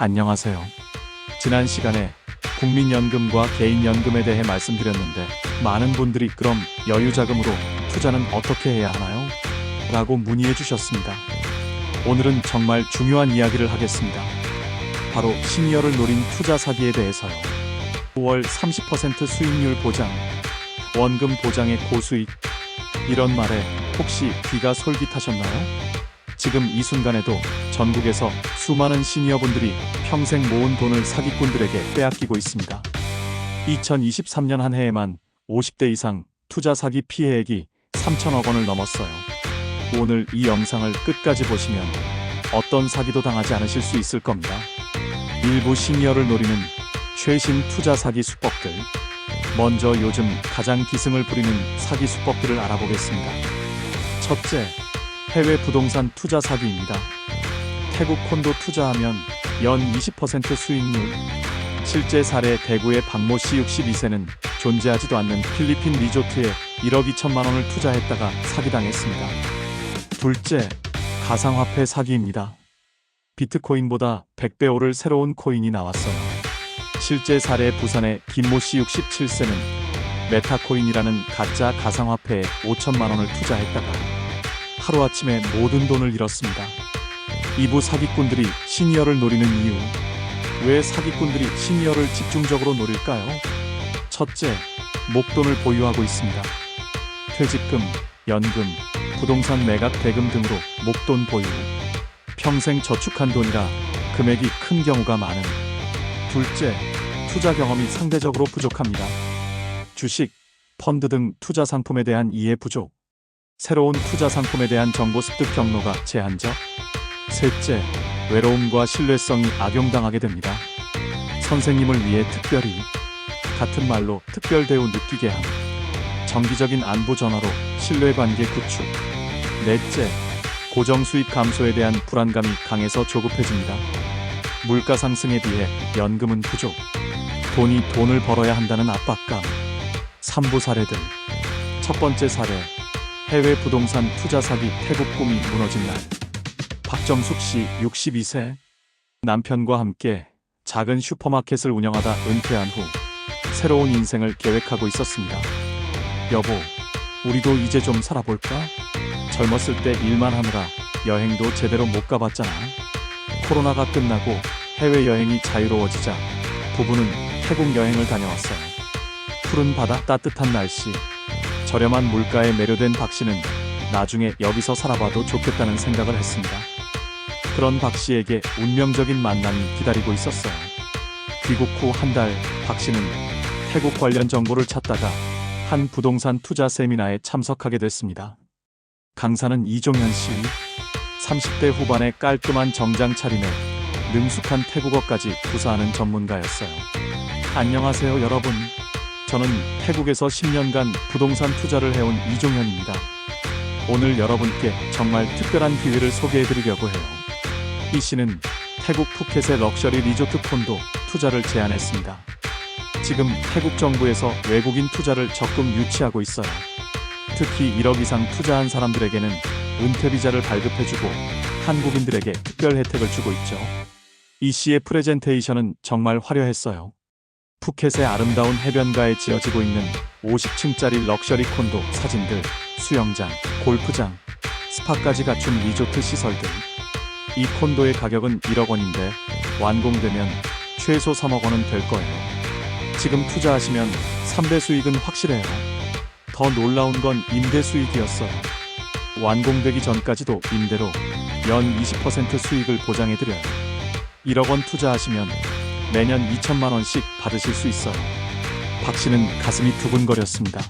안녕하세요. 지난 시간에 국민연금과 개인연금에 대해 말씀드렸는데 많은 분들이 그럼 여유자금으로 투자는 어떻게 해야 하나요? 라고 문의해 주셨습니다. 오늘은 정말 중요한 이야기를 하겠습니다. 바로 시니어를 노린 투자 사기에 대해서요. 9월 30% 수익률 보장, 원금 보장의 고수익, 이런 말에 혹시 귀가 솔깃하셨나요? 지금 이 순간에도 전국에서 수많은 시니어분들이 평생 모은 돈을 사기꾼들에게 빼앗기고 있습니다. 2023년 한 해에만 50대 이상 투자 사기 피해액이 3천억 원을 넘었어요. 오늘 이 영상을 끝까지 보시면 어떤 사기도 당하지 않으실 수 있을 겁니다. 일부 시니어를 노리는 최신 투자 사기 수법들. 먼저 요즘 가장 기승을 부리는 사기 수법들을 알아보겠습니다. 첫째, 해외 부동산 투자 사기입니다. 태국 콘도 투자하면 연 20% 수익률. 실제 사례 대구의 박모 씨 62세는 존재하지도 않는 필리핀 리조트에 1억 2천만 원을 투자했다가 사기당했습니다. 둘째, 가상화폐 사기입니다. 비트코인보다 100배 오를 새로운 코인이 나왔어요. 실제 사례 부산의 김모 씨 67세는 메타코인이라는 가짜 가상화폐에 5천만 원을 투자했다가 하루아침에 모든 돈을 잃었습니다. 이부 사기꾼들이 시니어를 노리는 이유. 왜 사기꾼들이 시니어를 집중적으로 노릴까요? 첫째, 목돈을 보유하고 있습니다. 퇴직금, 연금, 부동산 매각 대금 등으로 목돈 보유. 평생 저축한 돈이라 금액이 큰 경우가 많은. 둘째, 투자 경험이 상대적으로 부족합니다. 주식, 펀드 등 투자 상품에 대한 이해 부족. 새로운 투자 상품에 대한 정보 습득 경로가 제한적. 셋째, 외로움과 신뢰성이 악용당하게 됩니다. 선생님을 위해 특별히, 같은 말로 특별 대우 느끼게 함. 정기적인 안부 전화로 신뢰관계 구축. 넷째, 고정 수입 감소에 대한 불안감이 강해서 조급해집니다. 물가 상승에 비해 연금은 부족. 돈을 벌어야 한다는 압박감. 3부 사례들. 첫 번째 사례, 해외 부동산 투자 사기 태국 꿈이 무너진 날. 박정숙 씨 62세. 남편과 함께 작은 슈퍼마켓을 운영하다 은퇴한 후 새로운 인생을 계획하고 있었습니다. 여보, 우리도 이제 좀 살아볼까? 젊었을 때 일만 하느라 여행도 제대로 못 가봤잖아. 코로나가 끝나고 해외여행이 자유로워지자 부부는 태국 여행을 다녀왔어요. 푸른 바다, 따뜻한 날씨, 저렴한 물가에 매료된 박 씨는 나중에 여기서 살아봐도 좋겠다는 생각을 했습니다. 그런 박 씨에게 운명적인 만남이 기다리고 있었어요. 귀국 후 한 달, 박 씨는 태국 관련 정보를 찾다가 한 부동산 투자 세미나에 참석하게 됐습니다. 강사는 이종현 씨, 30대 후반의 깔끔한 정장 차림에 능숙한 태국어까지 구사하는 전문가였어요. 안녕하세요 여러분. 저는 태국에서 10년간 부동산 투자를 해온 이종현입니다. 오늘 여러분께 정말 특별한 기회를 소개해드리려고 해요. 이 씨는 태국 푸켓의 럭셔리 리조트 콘도 투자를 제안했습니다. 지금 태국 정부에서 외국인 투자를 적금 유치하고 있어요. 특히 1억 이상 투자한 사람들에게는 은퇴 비자를 발급해주고 한국인들에게 특별 혜택을 주고 있죠. 이 씨의 프레젠테이션은 정말 화려했어요. 푸켓의 아름다운 해변가에 지어지고 있는 50층짜리 럭셔리 콘도 사진들, 수영장, 골프장, 스파까지 갖춘 리조트 시설들. 이 콘도의 가격은 1억 원인데 완공되면 최소 3억 원은 될 거예요. 지금 투자하시면 3배 수익은 확실해요. 더 놀라운 건 임대 수익이었어요. 완공되기 전까지도 임대로 연 20% 수익을 보장해드려요. 1억 원 투자하시면 매년 2천만 원씩 받으실 수 있어요. 박 씨는 가슴이 두근거렸습니다.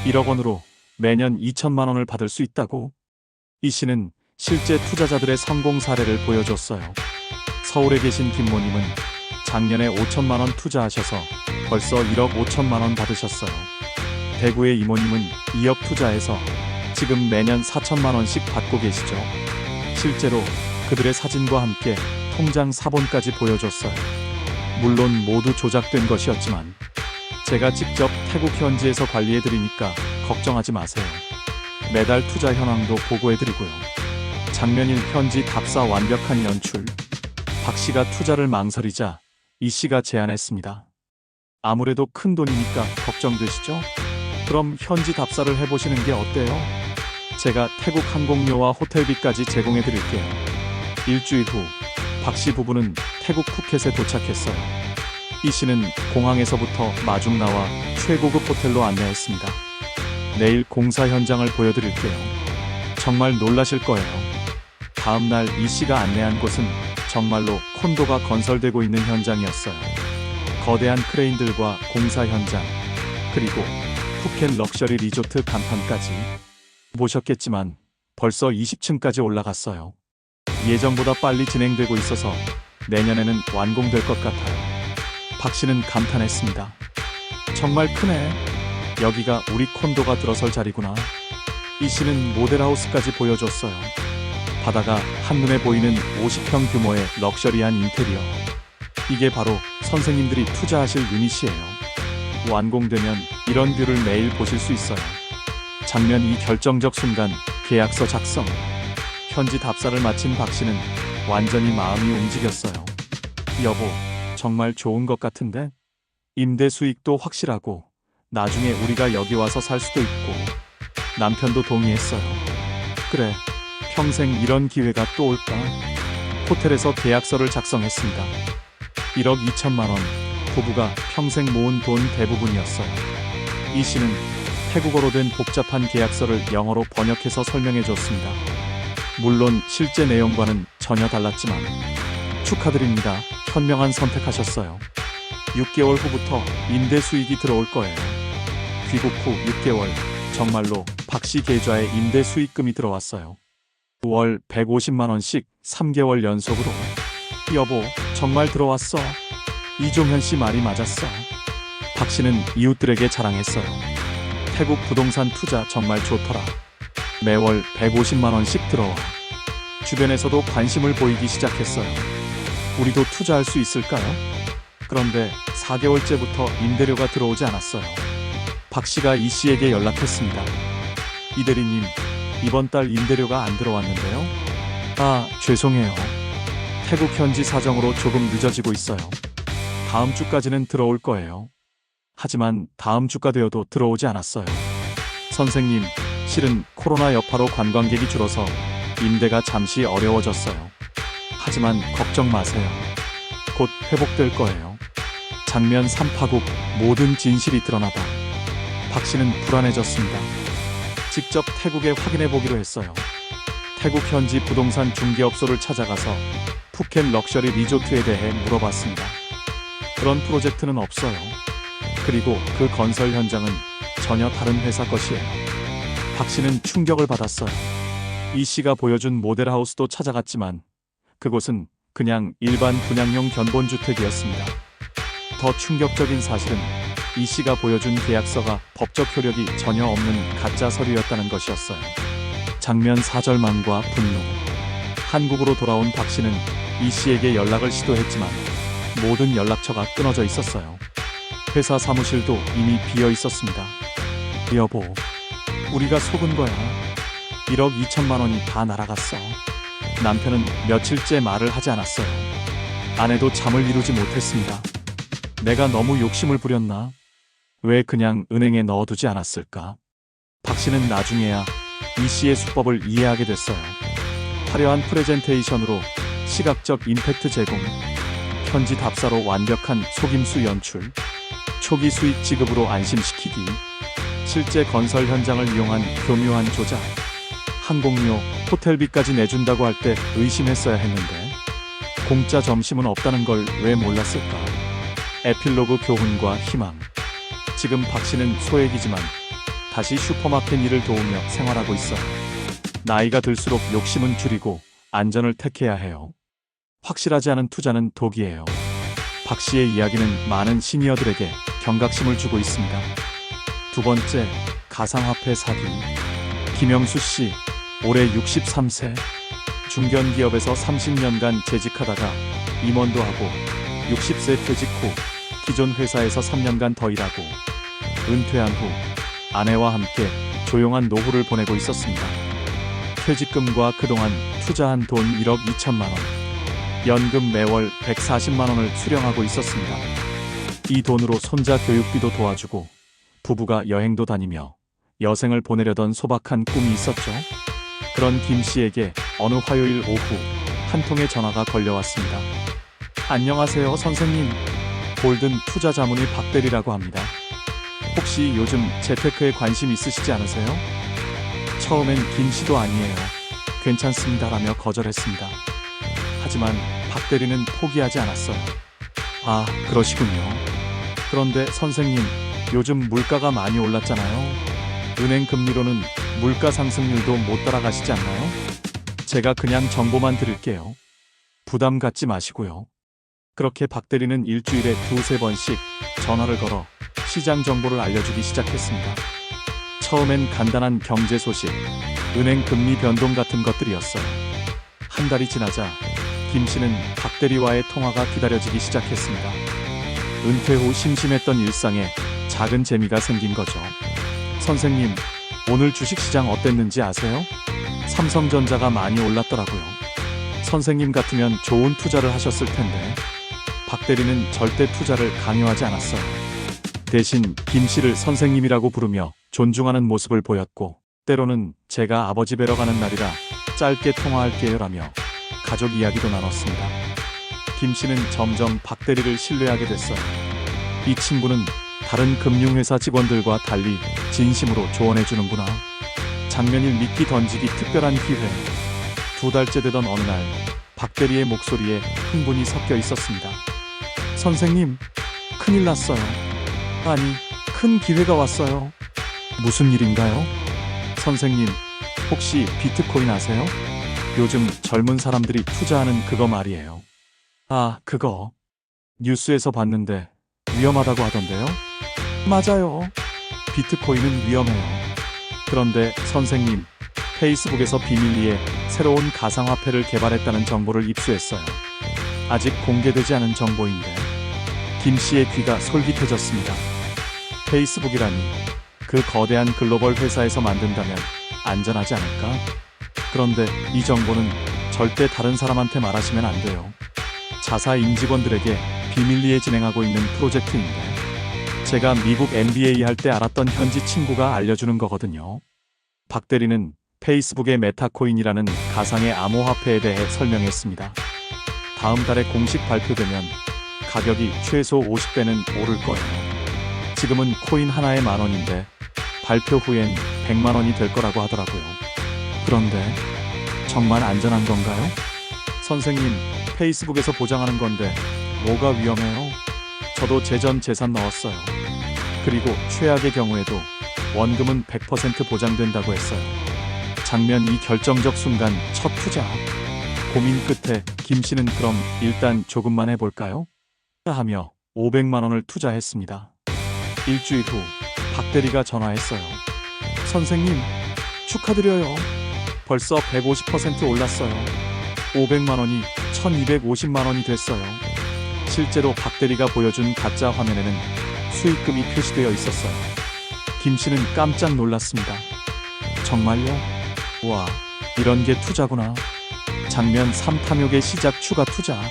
1억 원으로 매년 2천만 원을 받을 수 있다고? 이 씨는 실제 투자자들의 성공 사례를 보여줬어요. 서울에 계신 김모님은 작년에 5천만 원 투자하셔서 벌써 1억 5천만 원 받으셨어요. 대구의 이모님은 2억 투자해서 지금 매년 4천만 원씩 받고 계시죠. 실제로 그들의 사진과 함께 통장 사본까지 보여줬어요. 물론 모두 조작된 것이었지만 제가 직접 태국 현지에서 관리해드리니까 걱정하지 마세요. 매달 투자 현황도 보고해드리고요. 장면일 현지 답사 완벽한 연출. 박 씨가 투자를 망설이자 이 씨가 제안했습니다. 아무래도 큰 돈이니까 걱정되시죠? 그럼 현지 답사를 해보시는 게 어때요? 제가 태국 항공료와 호텔비까지 제공해 드릴게요. 일주일 후 박 씨 부부는 태국 푸켓에 도착했어요. 이 씨는 공항에서부터 마중 나와 최고급 호텔로 안내했습니다. 내일 공사 현장을 보여드릴게요. 정말 놀라실 거예요. 다음날 이 씨가 안내한 곳은 정말로 콘도가 건설되고 있는 현장이었어요. 거대한 크레인들과 공사 현장, 그리고 푸켓 럭셔리 리조트 간판까지. 보셨겠지만 벌써 20층까지 올라갔어요. 예정보다 빨리 진행되고 있어서 내년에는 완공될 것 같아요. 박 씨는 감탄했습니다. 정말 크네. 여기가 우리 콘도가 들어설 자리구나. 이 씨는 모델하우스까지 보여줬어요. 바다가 한눈에 보이는 50평 규모의 럭셔리한 인테리어. 이게 바로 선생님들이 투자하실 유닛이에요. 완공되면 이런 뷰를 매일 보실 수 있어요. 장면 이 결정적 순간 계약서 작성. 현지 답사를 마친 박 씨는 완전히 마음이 움직였어요. 여보, 정말 좋은 것 같은데? 임대 수익도 확실하고 나중에 우리가 여기 와서 살 수도 있고. 남편도 동의했어요. 그래, 평생 이런 기회가 또 올까? 호텔에서 계약서를 작성했습니다. 1억 2천만 원, 부부가 평생 모은 돈 대부분이었어요. 이 씨는 태국어로 된 복잡한 계약서를 영어로 번역해서 설명해 줬습니다. 물론 실제 내용과는 전혀 달랐지만 축하드립니다. 현명한 선택하셨어요. 6개월 후부터 임대 수익이 들어올 거예요. 귀국 후 6개월, 정말로 박 씨 계좌에 임대 수익금이 들어왔어요. 월 150만 원씩 3개월 연속으로. 여보, 정말 들어왔어. 이종현 씨 말이 맞았어. 박 씨는 이웃들에게 자랑했어요. 태국 부동산 투자 정말 좋더라. 매월 150만 원씩 들어와. 주변에서도 관심을 보이기 시작했어요. 우리도 투자할 수 있을까요? 그런데 4개월째부터 임대료가 들어오지 않았어요. 박 씨가 이 씨에게 연락했습니다. 이 대리님, 이번 달 임대료가 안 들어왔는데요? 아, 죄송해요. 태국 현지 사정으로 조금 늦어지고 있어요. 다음 주까지는 들어올 거예요. 하지만 다음 주가 되어도 들어오지 않았어요. 선생님, 실은 코로나 여파로 관광객이 줄어서 임대가 잠시 어려워졌어요. 하지만 걱정 마세요. 곧 회복될 거예요. 장면 3파국, 모든 진실이 드러나다. 박 씨는 불안해졌습니다. 직접 태국에 확인해 보기로 했어요. 태국 현지 부동산 중개업소를 찾아가서 푸켓 럭셔리 리조트에 대해 물어봤습니다. 그런 프로젝트는 없어요. 그리고 그 건설 현장은 전혀 다른 회사 것이에요. 박 씨는 충격을 받았어요. 이 씨가 보여준 모델하우스도 찾아갔지만 그곳은 그냥 일반 분양용 견본주택이었습니다. 더 충격적인 사실은 이 씨가 보여준 계약서가 법적 효력이 전혀 없는 가짜 서류였다는 것이었어요. 장면 4절망과 분노. 한국으로 돌아온 박 씨는 이 씨에게 연락을 시도했지만 모든 연락처가 끊어져 있었어요. 회사 사무실도 이미 비어 있었습니다. 여보, 우리가 속은 거야. 1억 2천만 원이 다 날아갔어. 남편은 며칠째 말을 하지 않았어요. 아내도 잠을 이루지 못했습니다. 내가 너무 욕심을 부렸나? 왜 그냥 은행에 넣어두지 않았을까? 박 씨는 나중에야 이 씨의 수법을 이해하게 됐어요. 화려한 프레젠테이션으로 시각적 임팩트 제공, 현지 답사로 완벽한 속임수 연출, 초기 수익 지급으로 안심시키기, 실제 건설 현장을 이용한 교묘한 조작, 항공료, 호텔비까지 내준다고 할 때 의심했어야 했는데 공짜 점심은 없다는 걸 왜 몰랐을까? 에필로그 교훈과 희망. 지금 박 씨는 소액이지만 다시 슈퍼마켓 일을 도우며 생활하고 있어요. 나이가 들수록 욕심은 줄이고 안전을 택해야 해요. 확실하지 않은 투자는 독이에요. 박 씨의 이야기는 많은 시니어들에게 경각심을 주고 있습니다. 두 번째, 가상화폐 사기. 김영수 씨, 올해 63세. 중견기업에서 30년간 재직하다가 임원도 하고 60세 퇴직 후 기존 회사에서 3년간 더 일하고 은퇴한 후 아내와 함께 조용한 노후를 보내고 있었습니다. 퇴직금과 그동안 투자한 돈 1억 2천만 원. 연금 매월 140만 원을 수령하고 있었습니다. 이 돈으로 손자 교육비도 도와주고 부부가 여행도 다니며 여생을 보내려던 소박한 꿈이 있었죠. 그런 김 씨에게 어느 화요일 오후 한 통의 전화가 걸려왔습니다. 안녕하세요, 선생님. 골든 투자 자문의 박대리라고 합니다. 혹시 요즘 재테크에 관심 있으시지 않으세요? 처음엔 김 씨도 아니에요. 괜찮습니다라며 거절했습니다. 하지만 박 대리는 포기하지 않았어요. 아, 그러시군요. 그런데 선생님, 요즘 물가가 많이 올랐잖아요. 은행 금리로는 물가 상승률도 못 따라가시지 않나요? 제가 그냥 정보만 드릴게요. 부담 갖지 마시고요. 그렇게 박 대리는 일주일에 두세 번씩 전화를 걸어 시장 정보를 알려주기 시작했습니다. 처음엔 간단한 경제 소식, 은행 금리 변동 같은 것들이었어요. 한 달이 지나자 김 씨는 박 대리와의 통화가 기다려지기 시작했습니다. 은퇴 후 심심했던 일상에 작은 재미가 생긴 거죠. 선생님, 오늘 주식시장 어땠는지 아세요? 삼성전자가 많이 올랐더라고요. 선생님 같으면 좋은 투자를 하셨을 텐데. 박 대리는 절대 투자를 강요하지 않았어요. 대신 김 씨를 선생님이라고 부르며 존중하는 모습을 보였고, 때로는 제가 아버지 뵈러 가는 날이라 짧게 통화할게요 라며 가족 이야기도 나눴습니다. 김 씨는 점점 박 대리를 신뢰하게 됐어요. 이 친구는 다른 금융회사 직원들과 달리 진심으로 조언해주는구나. 장면일 미끼 던지기 특별한 기회. 2달째 되던 어느 날, 박 대리의 목소리에 흥분이 섞여 있었습니다. 선생님, 큰일 났어요. 아니, 큰 기회가 왔어요. 무슨 일인가요? 선생님, 혹시 비트코인 아세요? 요즘 젊은 사람들이 투자하는 그거 말이에요. 아, 그거. 뉴스에서 봤는데 위험하다고 하던데요? 맞아요. 비트코인은 위험해요. 그런데 선생님, 페이스북에서 비밀리에 새로운 가상화폐를 개발했다는 정보를 입수했어요. 아직 공개되지 않은 정보인데. 김 씨의 귀가 솔깃해졌습니다. 페이스북이라니, 그 거대한 글로벌 회사에서 만든다면 안전하지 않을까? 그런데 이 정보는 절대 다른 사람한테 말하시면 안 돼요. 자사 임직원들에게 비밀리에 진행하고 있는 프로젝트인데, 제가 미국 MBA 할 때 알았던 현지 친구가 알려주는 거거든요. 박 대리는 페이스북의 메타코인이라는 가상의 암호화폐에 대해 설명했습니다. 다음 달에 공식 발표되면 가격이 최소 50배는 오를 거예요. 지금은 코인 하나에 10,000원인데 발표 후엔 100만 원이 될 거라고 하더라고요. 그런데 정말 안전한 건가요? 선생님, 페이스북에서 보장하는 건데 뭐가 위험해요? 저도 제 전 재산 넣었어요. 그리고 최악의 경우에도 원금은 100% 보장된다고 했어요. 장면 이 결정적 순간 첫 투자. 고민 끝에 김 씨는 그럼 일단 조금만 해볼까요? 하며 500만 원을 투자했습니다. 일주일 후 박 대리가 전화했어요. 선생님, 축하드려요. 벌써 150% 올랐어요. 500만 원이 1250만 원이 됐어요. 실제로 박 대리가 보여준 가짜 화면에는 수익금이 표시되어 있었어요. 김 씨는 깜짝 놀랐습니다. 정말요? 와, 이런 게 투자구나. 장면 3 탐욕의 시작 추가 투자.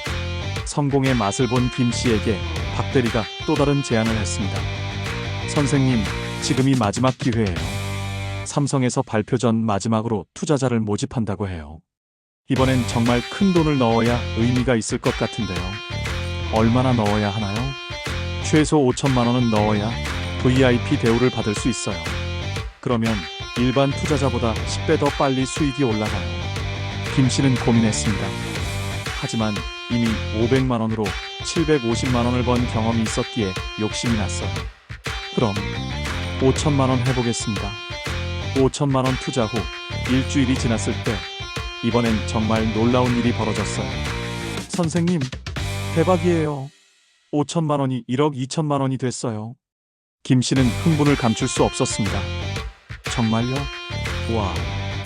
성공의 맛을 본 김 씨에게 박 대리가 또 다른 제안을 했습니다. 선생님, 지금이 마지막 기회예요. 삼성에서 발표 전 마지막으로 투자자를 모집한다고 해요. 이번엔 정말 큰 돈을 넣어야 의미가 있을 것 같은데요. 얼마나 넣어야 하나요? 최소 5천만 원은 넣어야 VIP 대우를 받을 수 있어요. 그러면 일반 투자자보다 10배 더 빨리 수익이 올라가요. 김 씨는 고민했습니다. 하지만 이미 500만 원으로 750만 원을 번 경험이 있었기에 욕심이 났어요. 그럼 5천만 원 해보겠습니다. 5천만 원 투자 후 일주일이 지났을 때 이번엔 정말 놀라운 일이 벌어졌어요. 선생님, 대박이에요. 5천만 원이 1억 2천만 원이 됐어요. 김 씨는 흥분을 감출 수 없었습니다. 정말요? 와,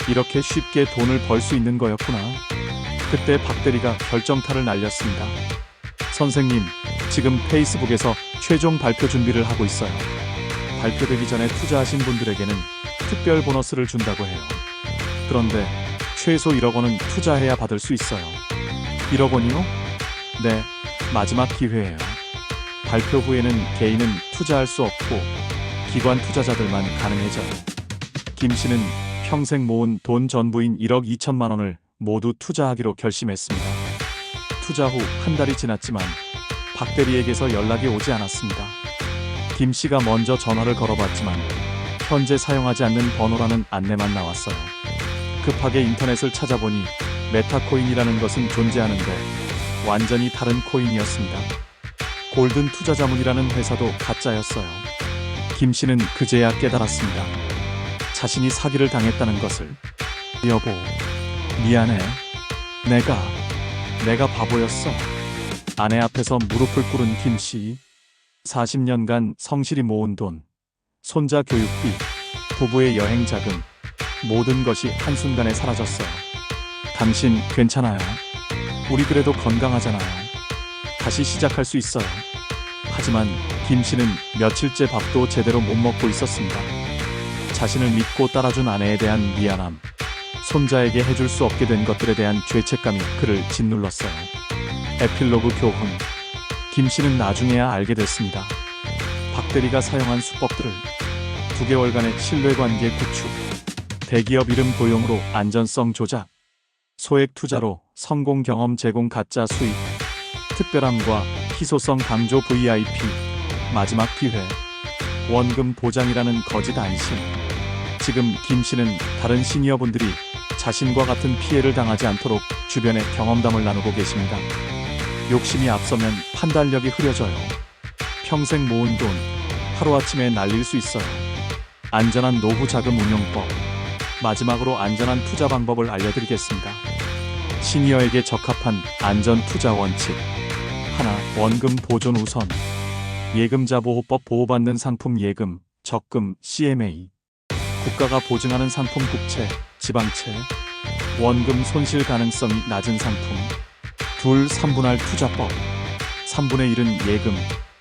이렇게 쉽게 돈을 벌 수 있는 거였구나. 그때 박 대리가 결정타를 날렸습니다. 선생님, 지금 페이스북에서 최종 발표 준비를 하고 있어요. 발표되기 전에 투자하신 분들에게는 특별 보너스를 준다고 해요. 그런데 최소 1억 원은 투자해야 받을 수 있어요. 1억 원이요? 네, 마지막 기회예요. 발표 후에는 개인은 투자할 수 없고 기관 투자자들만 가능해져요. 김 씨는 평생 모은 돈 전부인 1억 2천만 원을 모두 투자하기로 결심했습니다. 투자 후 한 달이 지났지만 박 대리에게서 연락이 오지 않았습니다. 김 씨가 먼저 전화를 걸어봤지만 현재 사용하지 않는 번호라는 안내만 나왔어요. 급하게 인터넷을 찾아보니 메타코인이라는 것은 존재하는데 완전히 다른 코인이었습니다. 골든 투자자문이라는 회사도 가짜였어요. 김 씨는 그제야 깨달았습니다. 자신이 사기를 당했다는 것을. 여보, 미안해. 내가 바보였어. 아내 앞에서 무릎을 꿇은 김 씨. 40년간 성실히 모은 돈, 손자 교육비, 부부의 여행 자금, 모든 것이 한순간에 사라졌어요. 당신 괜찮아요? 우리 그래도 건강하잖아요. 다시 시작할 수 있어요. 하지만 김 씨는 며칠째 밥도 제대로 못 먹고 있었습니다. 자신을 믿고 따라준 아내에 대한 미안함, 손자에게 해줄 수 없게 된 것들에 대한 죄책감이 그를 짓눌렀어요. 에필로그 교훈. 김 씨는 나중에야 알게 됐습니다. 박 대리가 사용한 수법들을. 2개월간의 신뢰관계 구축, 대기업 이름 도용으로 안전성 조작, 소액 투자로 성공 경험 제공 가짜 수익, 특별함과 희소성 강조 VIP, 마지막 기회, 원금 보장이라는 거짓 안심. 지금 김 씨는 다른 시니어분들이 자신과 같은 피해를 당하지 않도록 주변에 경험담을 나누고 계십니다. 욕심이 앞서면 판단력이 흐려져요. 평생 모은 돈 하루아침에 날릴 수 있어요. 안전한 노후 자금 운용법. 마지막으로 안전한 투자 방법을 알려드리겠습니다. 시니어에게 적합한 안전 투자 원칙. 하나, 원금 보존 우선. 예금자 보호법 보호받는 상품 예금, 적금, CMA. 국가가 보증하는 상품 국채, 지방채. 원금 손실 가능성이 낮은 상품. 둘, 3분할 투자법. 3분의 1은 예금,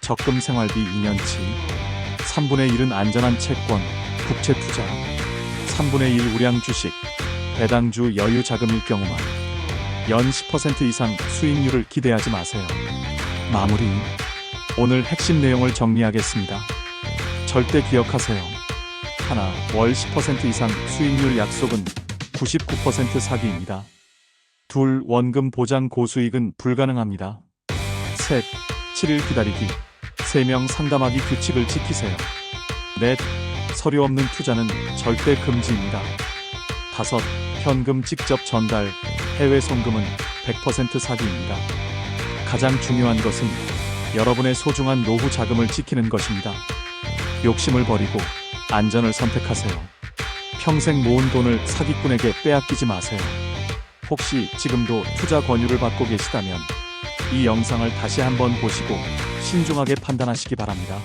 적금 생활비 2년치. 3분의 1은 안전한 채권, 국채 투자. 3분의 1 우량 주식, 배당주 여유 자금일 경우만. 연 10% 이상 수익률을 기대하지 마세요. 마무리. 오늘 핵심 내용을 정리하겠습니다. 절대 기억하세요. 하나, 월 10% 이상 수익률 약속은 99% 사기입니다. 둘, 원금 보장 고수익은 불가능합니다. 셋, 7일 기다리기. 3명 상담하기 규칙을 지키세요. 넷, 서류 없는 투자는 절대 금지입니다. 다섯, 현금 직접 전달, 해외 송금은 100% 사기입니다. 가장 중요한 것은 여러분의 소중한 노후 자금을 지키는 것입니다. 욕심을 버리고 안전을 선택하세요. 평생 모은 돈을 사기꾼에게 빼앗기지 마세요. 혹시 지금도 투자 권유를 받고 계시다면 이 영상을 다시 한번 보시고 신중하게 판단하시기 바랍니다.